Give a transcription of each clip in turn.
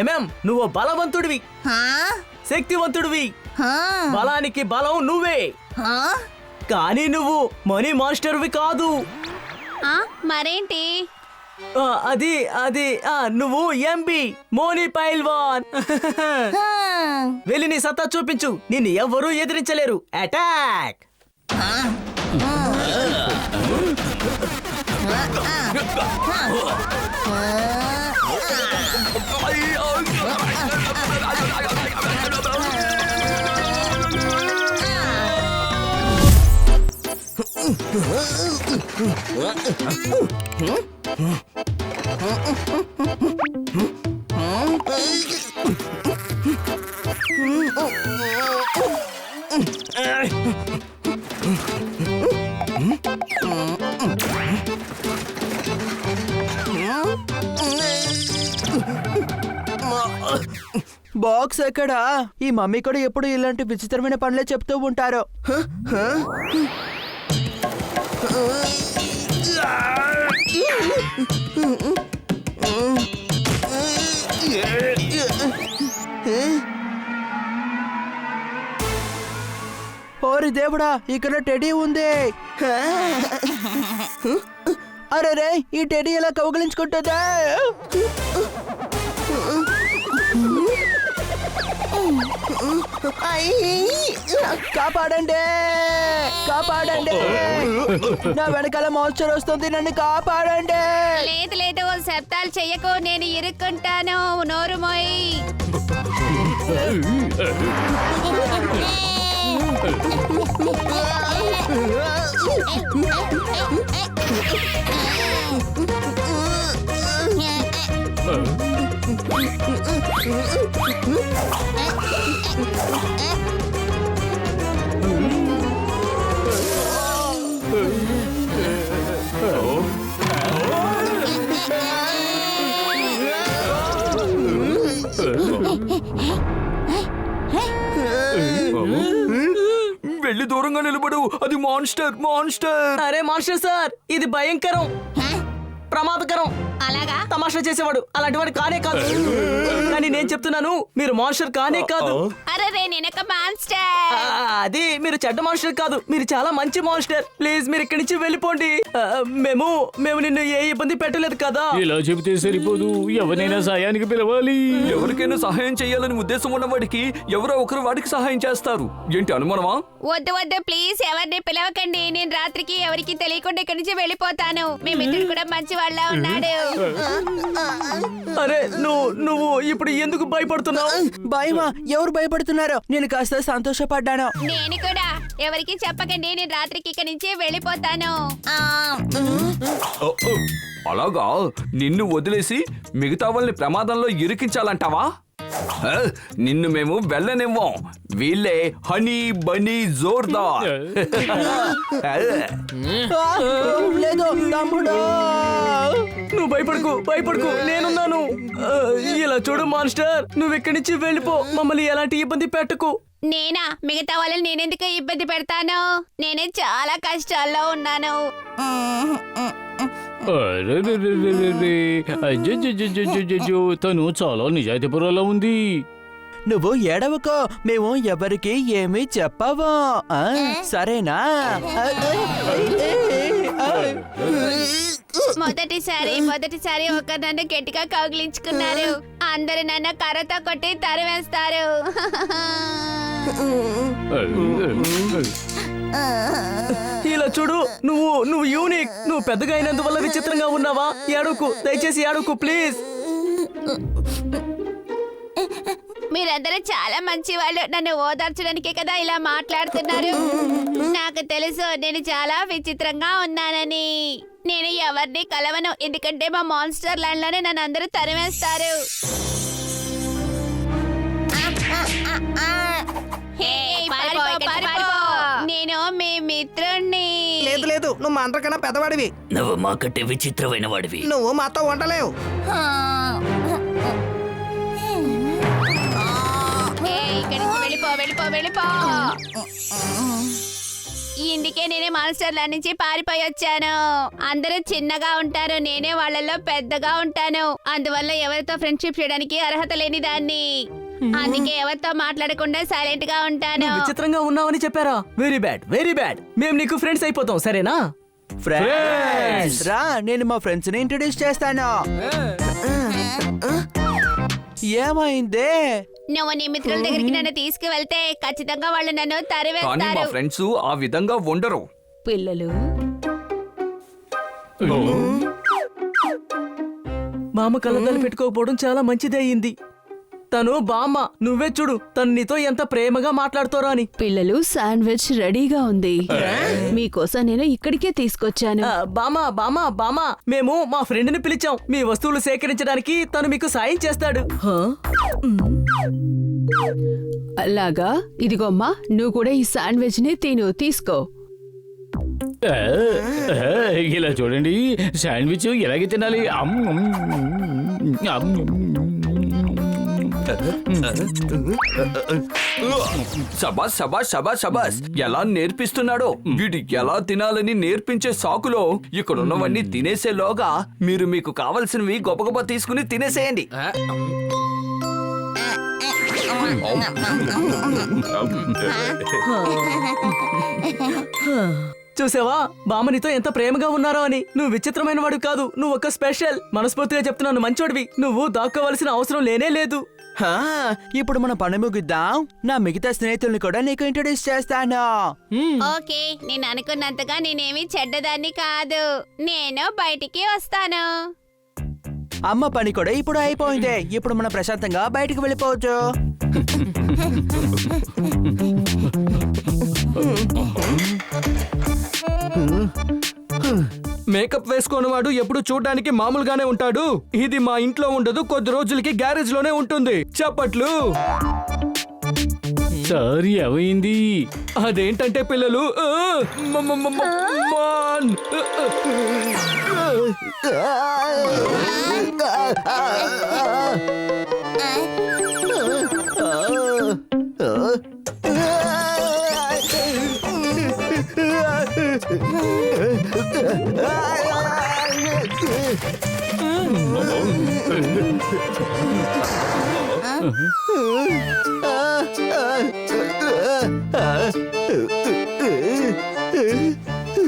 ఏమేం నువ్వు బలవంతుడివి, శక్తివంతుడివి, బలానికి బలం నువ్వే. కానీ నువ్వు మనీ మాస్టర్వి కాదు. మరేంటి? అది అది నువ్వు ఎంబి మోనీ పైల్వాన్. వెళ్ళి నీ సత్తా చూపించు, నిన్ను ఎవ్వరూ ఎదిరించలేరు. అటాక్! బాక్స్ ఎక్కడా? ఈ మమ్మీ కూడా ఎప్పుడు ఇలాంటి విచిత్రమైన పనులే చెప్తూ ఉంటారు. ఓరి దేవుడా, ఇక్కడ టెడీ ఉంది. అరే రే, ఈ టెడీ ఎలా కౌగిలించుకుంటుందా? కాపాడండి, కాపాడండి, నా వెనకాల మాన్స్టర్ వస్తుంది, నన్ను కాపాడండి. లేదు లేదు, శబ్దాలు చెయ్యకు, నేను ఇరుక్కుంటాను. నోరు మోయ్. వెళ్ళి దూరంగా నిలబడు, అది మాన్స్టర్. మాన్స్టర్! అరే మాస్టర్ సార్, ఇది భయంకరం, ప్రమాదకరం. అలాగా? తమాషా చేసేవాడు అలాంటి వాడు కానే కాదు. కానీ నేను చెప్తున్నాను, మీరు మాన్స్టర్ కానే కాదు. అరే రే, నేనొక మాన్స్టర్. అది మీరు చెడ్డ మాన్స్టర్ కాదు, మీరు చాలా మంచి మాన్స్టర్. ప్లీజ్ మీరు ఇక్కడి నుంచి వెళ్ళిపోండి. మేము మేము నిన్ను ఏ ఇబ్బంది పెట్టలేదు కదా. ఇలా చెబితే సరిపోదు, ఎవరైనా సాయానికి పిలవాలి. ఎవరికైనా సహాయం చేయాలని ఉద్దేశం ఉన్నవాడికి ఎవరో ఒకరు వాడికి సహాయం చేస్తారు. ఏంటి అనుమానమా? వద్దు వద్దు, ప్లీజ్ ఎవరిని పిలవకండి. నేను రాత్రికి ఎవరికి తెలియకుండా ఇక్కడి నుంచి వెళ్ళిపోతాను. మీ మిత్రుడు కూడా మంచి వాళ్ళ ఉన్నాడు. అరే నువ్వు ఇప్పుడు ఎందుకు భయపడుతున్నావు? భయమా? ఎవరు భయపడుతున్నారు? నేను కాస్త సంతోషపడ్డాను. నేను కూడా. ఎవరికి చెప్పకండి, నేను రాత్రికి ఇక్కడి నుంచి వెళ్ళిపోతాను. అలాగా? నిన్ను వదిలేసి మిగతా వాళ్ళని ప్రమాదంలో ఇరికించాలంటావా? నిన్ను మేము వెళ్ళనివ్వం. వీళ్ళే హనీ బనీ జోర్దార్. లేదు తమ్ముడు, నువ్వు భయపడకు, నేనున్నాను. ఇలా చూడు మాస్టర్, నువ్వు ఇక్కడి నుంచి వెళ్ళిపో, మమ్మల్ని ఎలాంటి ఇబ్బంది పెట్టకు. నేనా? మిగతా వాళ్ళని నేనెందుకు ఇబ్బంది పెడతాను? నేనే చాలా కష్టాల్లో ఉన్నాను. తను చాలా నిజాయితీపురంలో ఉంది. నువ్వు ఎడవకో, మేము ఎవరికి ఏమీ చెప్పవా, సరేనా? మొదటిసారి ఒక నన్ను గట్టిగా కౌగిలించుకున్నారు. అందరు నన్ను కర్రతో కొట్టి తరివేస్తారు. ఇలా చూడు, నువ్వు యూనిక్. నువ్వు పెద్దగా అయినందువల్ల విచిత్రంగా ఉన్నావా? ఏడుకు, దయచేసి ఏడుకు ప్లీజ్. మీరందరూ చాలా మంచి వాళ్ళు. నన్ను ఓదార్చడానికే కదా ఇలా మాట్లాడుతున్నారు. నాకు తెలుసు నేను చాలా విచిత్రంగా ఉన్నానని. నేను ఎవరిని కలవను, ఎందుకంటే మా మాన్స్టర్ ల్యాండ్ లోనే నన్ను అందరూ తరివేస్తారు. నేను మీ మిత్రుణ్ణి. లేదు లేదు, నువ్వు మా అందరికన్నా పెద్దవాడివి. నువ్వు మాకంటే విచిత్రమైన వాడివి. నువ్వు మాతో ఉండలేవు. ఇక్కడి నుంచి వెళ్ళిపో. ఇందుకే నేనే మాన్స్టర్ల నుంచి పారిపోయి వచ్చాను. అందరూ చిన్నగా ఉంటారు, నేనే వాళ్ళలో పెద్దగా ఉంటాను. అందువల్ల ఎవరితో ఫ్రెండ్షిప్ చేయడానికి అర్హత లేని దాన్ని. అందుకే ఎవరితో మాట్లాడకుండా సైలెంట్ గా ఉంటాను. నువ్వు విచిత్రంగా ఉన్నావని చెప్పారా? Very bad, very bad. మేము నీకు ఫ్రెండ్స్ అయిపోతాం, సరేనా? ఫ్రెండ్స్ రా, నేను మా ఫ్రెండ్స్ ని ఇంట్రొడ్యూస్ చేస్తాను. ఏమైందే? నువ్వు నీ మిత్రుల దగ్గరికి నన్ను తీసుకువెళ్తే ఖచ్చితంగా వాళ్ళు నన్ను కానీ మా తరివేస్తారు. ఫ్రెండ్స్ ఆ విధంగా ఉండరు. పిల్లలు, బామ్మ కళ్ళద్దాలు పెట్టుకోకపోవడం చాలా మంచిదే అయింది. తను బామ్మ, నువ్వే చూడు తను నీతో ఎంత ప్రేమగా మాట్లాడుతారో అని. పిల్లలు, శాండ్విచ్ రెడీగా ఉంది. మీకోసం నేను ఇక్కడికే తీసుకొచ్చాను. బామ్మ మేము మా ఫ్రెండ్ ని పిలిచాం. మీ వస్తువులు సేకరించడానికి తను మీకు సాయం చేస్తాడు. అలాగా, ఇదిగోమ్మా, నువ్వు కూడా ఈ శాండ్విచ్ ని తీసుకో. ఆ, ఆ, ఇలా చూడండి, శాండ్విచ్ ఎలాగే తినాలి. శబాస్ శబాస్ శబాస్ శబాస్, ఎలా నేర్పిస్తున్నాడో. వీడు ఎలా తినాలని నేర్పించే సాకులో ఇక్కడ ఉన్నవన్నీ తినేసేలోగా మీరు మీకు కావలసినవి గొప్ప తీసుకుని తినేసేయండి. చూసావా బామ్మ నీతో ఎంత ప్రేమగా ఉన్నారో అని. నువ్వు విచిత్రమైన వాడు కాదు, నువ్వు ఒక స్పెషల్. మనస్ఫూర్తిగా చెప్తున్నాను, మంచోడివి. నువ్వు దాక్కోవలసిన అవసరం లేనే లేదు. హా, ఇప్పుడు మన పని ముగిద్దాం. నా మిగతా స్నేహితుల్ని కూడా నీకు ఇంట్రొడ్యూస్ చేస్తాను. ఓకే, నేను అనుకున్నంతగా నేనేమి చెడ్డదాన్ని కాదు. నేను బయటికి వస్తాను. అమ్మ పని కూడా ఇప్పుడు అయిపోయింది. ఇప్పుడు మనం ప్రశాంతంగా బయటికి వెళ్ళిపోవచ్చు. మేకప్ వేసుకోని వాడు ఎప్పుడు చూడడానికి మామూలుగానే ఉంటాడు. ఇది మా ఇంట్లో ఉండదు, కొద్ది రోజులకి గ్యారేజ్ లోనే ఉంటుంది. చప్పట్లు. సార్ ఏమైంది? అదేంటంటే పిల్లలు, మాన్.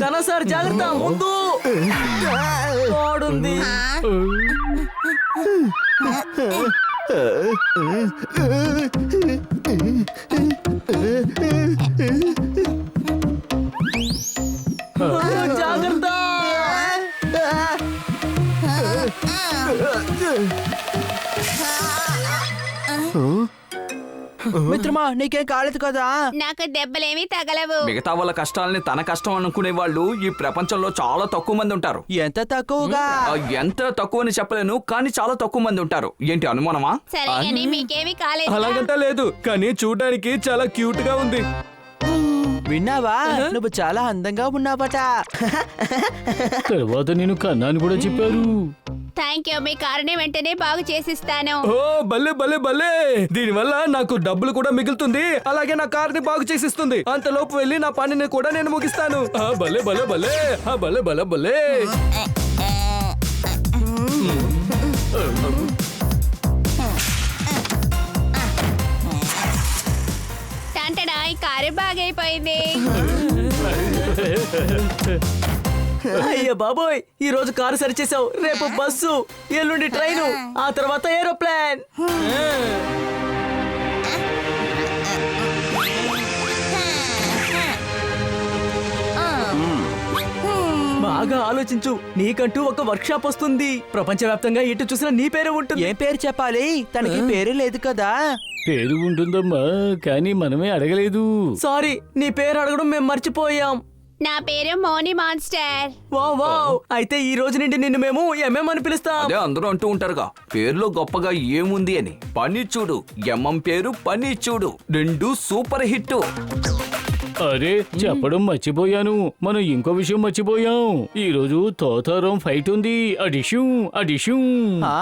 కనా సార్ జాగ్రత్త, ముందు వాడుంది. జాగ్రత్త. మిత్రమా, నీకేం కాలేదు కదా? నాకు దెబ్బలేమీ తగలవు. మిగతా వాళ్ళ కష్టాలని తన కష్టం అనుకునే వాళ్ళు ఈ ప్రపంచంలో చాలా తక్కువ మంది ఉంటారు. ఎంత తక్కువగా? ఎంత తక్కువ అని చెప్పలేను, కానీ చాలా తక్కువ మంది ఉంటారు. ఏంటి అనుమానమా? సరే అని మీకేమీ కాలేదు. అలాగంటా లేదు, కానీ చూడడానికి చాలా క్యూట్ గా ఉంది. విన్నావా, నువ్వు చాలా అందంగా ఉన్నావట. తర్వాత నేను కన్నాను కూడా చెప్పారు. థ్యాంక్ యూ, మీ కారుని వెంటనే బాగు చేసిస్తాను. ఓ భలే భలే భలే, దీనివల్ల నాకు డబ్బులు కూడా మిగులుతుంది, అలాగే నా కార్ని బాగు చేసిస్తుంది. అంతలోపు వెళ్ళి నా పనిని కూడా నేను ముగిస్తాను. భలే భలే భలే, భలే భలే భలే. టంటడా, ఈ కారు బాగైపోయింది. అయ్య బాబోయ్, ఈ రోజు కారు సరిచేసావు. రేపు బస్సు, ఎల్లుండి ట్రైను, ఆ తర్వాత ఏరోప్లేన్. బాగా ఆలోచించు, నీకంటూ ఒక వర్క్ షాప్ వస్తుంది. ప్రపంచవ్యాప్తంగా ఎటు చూసినా నీ పేరు ఉంటుంది. ఏం పేరు చెప్పాలి? తనకి పేరు లేదు కదా. పేరు ఉంటుందమ్మా, కానీ మనమే అడగలేదు. సారీ, నీ పేరు అడగడం మేము మర్చిపోయాం. నా పేరు మోని మాన్స్టర్. వావ్ వావ్, అయితే ఈ రోజు నుండి నిన్ను మేము ఎంఎం అని పిలుస్తాం. అదే అందరూ అంటూ ఉంటారుగా, పేరులో గొప్పగా ఏముంది అని. పని చూడు, ఎంఎం పేరు పని చూడు, రెండు సూపర్ హిట్. అరే, చెప్పడం మర్చిపోయాను. మనం ఇంకో విషయం మర్చిపోయాం. ఈ రోజు తోతారం ఫైట్ ఉంది. అడిషం అడిషం. ఆ,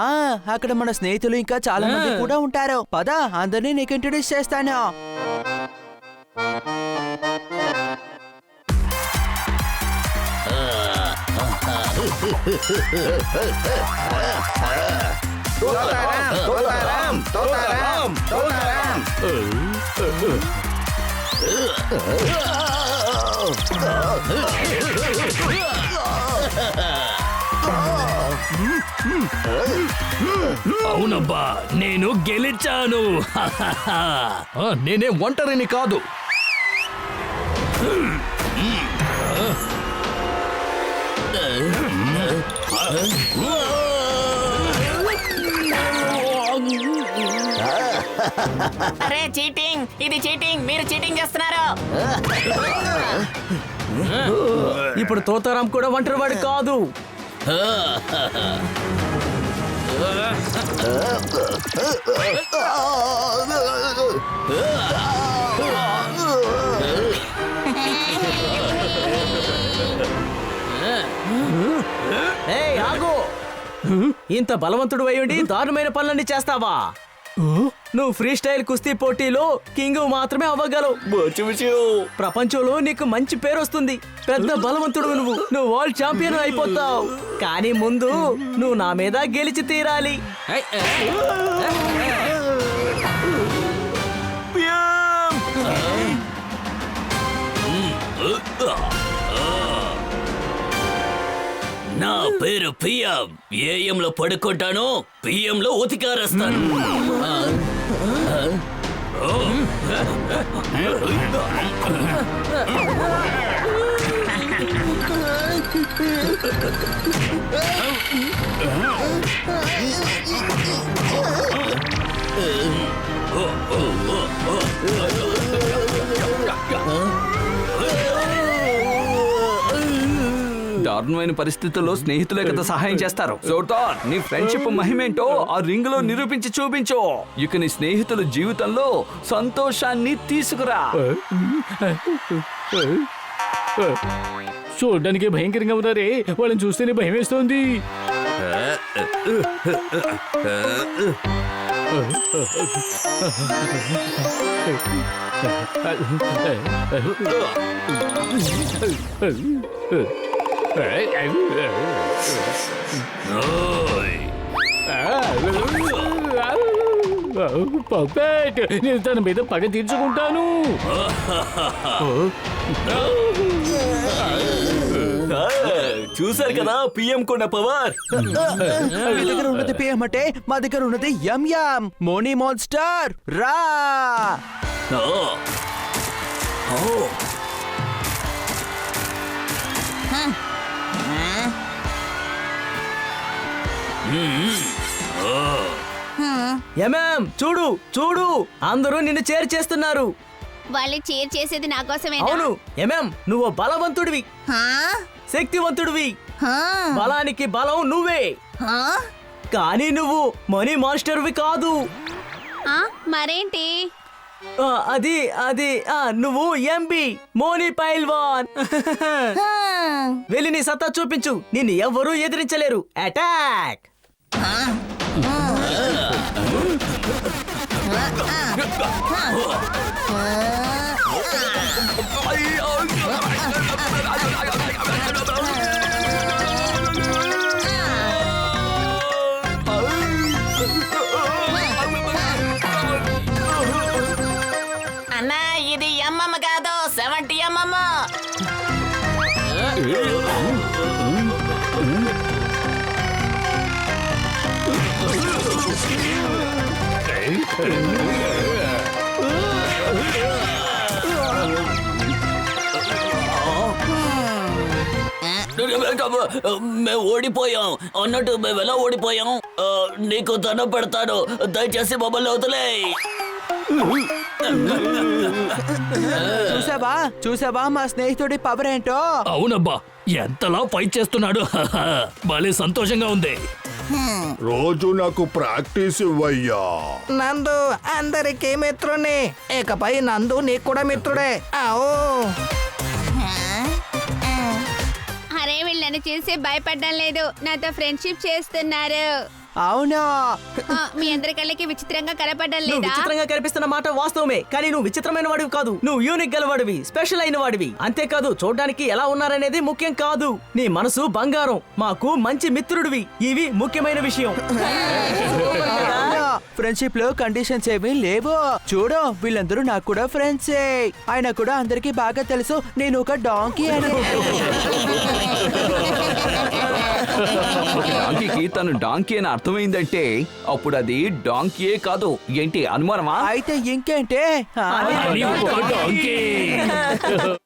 అక్కడ మన స్నేహితులు ఇంకా చాలా మంది కూడా ఉంటారు. పద, అందరినీ నీకు ఇంట్రొడ్యూస్ చేస్తాను. అవునబ్బా, నేను గెలిచాను. నేనే ఒంటరిని కాదు. అరే చీటింగ్, ఇది చీటింగ్, మీరు చీటింగ్ చేస్తున్నారు. ఇప్పుడు తోతారాం కూడా ఒంటరివాడు కాదు. ఏయ్, ఆగు! ఇంత బలవంతుడు అయ్యుండి దారుణమైన పనులన్నీ చేస్తావా? నువ్వు ఫ్రీ స్టైల్ కుస్తీ పోటీలో కింగ్ మాత్రమే అవ్వగలవు. ప్రపంచంలో నీకు మంచి పేరు వస్తుంది. పెద్ద బలవంతుడు నువ్వు వరల్డ్ ఛాంపియన్ అయిపోతావు. కానీ ముందు నువ్వు నా మీద గెలిచి తీరాలి. నా పేరు పిఎం. ఏఎంలో పడుకుంటాను, పిఎంలో ఉతికారేస్తాను. దారుణమైన పరిస్థితుల్లో స్నేహితులే కదా సహాయం చేస్తారు. సోటాన్, నీ ఫ్రెండ్షిప్ మహిమేంటో ఆ రింగ్ లో నిరూపించి చూపించు. ఇక నీ స్నేహితుల జీవితంలో సంతోషాన్ని తీసుకురా. చూడడానికి భయంకరంగా ఉన్నారే, వాళ్ళని చూస్తేనే భయం వేస్తోంది. పర్ఫెక్ట్, నేను తన మీద పగ తీర్చుకుంటాను. చూసారు కదా పిఎం కొన్న పవర్. మీ దగ్గర ఉన్నది పిఎం అంటే మా దగ్గర ఉన్నది యమ్ యమ్ మోనీ మాన్స్టర్. రా చూడు చూడు, అందరూ నిన్ను చేర్ చేస్తున్నారు. వాళ్ళు చీర్ చేసేది నా కోసమేనా? అవును నువ్వు బలవంతుడివి, శక్తివంతుడివి. బలానికి బలం నువ్వే, కానీ నువ్వు మనీ మాస్టర్వి కాదు. మరేంటి? అది అది నువ్వు ఎంబి మోనీ పైల్వాన్. వెళ్ళి నీ సత్తా చూపించు, నిన్ను ఎవ్వరూ ఎదిరించలేరు. అటాక్! అన్నా, ఇది ఎమ్మమ్మ కాదు, 70 ఎమ్మమ్మ. మేము ఓడిపోయాం అన్నట్టు. మేము ఎలా ఓడిపోయాం? నీకు దండం పెడతాను, దయచేసి మమ్మల్ని వదిలే. చూసావా మా స్నేహితుడి పవర్ ఏంటో? అవునబ్బా, ఎంతలా ఫైట్ చేస్తున్నాడు. భలే సంతోషంగా ఉంది. రోజు నాకు ప్రాక్టీస్ ఇవ్వయ్యా. నందు అందరికీ మిత్రుని, ఇకపై నందు నీకు కూడా మిత్రుడే. అరే, వీళ్ళని చూసి భయపడడం లేదు, నాతో ఫ్రెండ్షిప్ చేస్తున్నారు. అవునా? మీ అందరి కళ్ళకి విచిత్రంగా కనపడడం నువ్వు లేదా? విచిత్రంగా కనిపిస్తున్న మాట వాస్తవమే, కానీ నువ్వు విచిత్రమైన వాడివి కాదు. నువ్వు యూనిక్ గలవాడివి, స్పెషల్ అయిన వాడివి. అంతేకాదు చూడడానికి ఎలా ఉన్నారనేది ముఖ్యం కాదు. నీ మనసు బంగారం, మాకు మంచి మిత్రుడివి. ఇవి ముఖ్యమైన విషయం. ఫ్రెండ్షిప్ లో కండిషన్స్ ఏమీ లేవు. చూడు, వీళ్ళందరూ నాకు కూడా ఫ్రెండ్సే. ఆయన కూడా అందరికీ బాగా తెలుసు నేను ఒక డాంకీ అని. ఒక డాంకీకి తను డాంకీ అని అర్థమైందంటే అప్పుడు అది డాంకీయే కాదు. ఏంటి అనుమానమా? అయితే ఇంకేంటే? అని ఒక డాంకీ.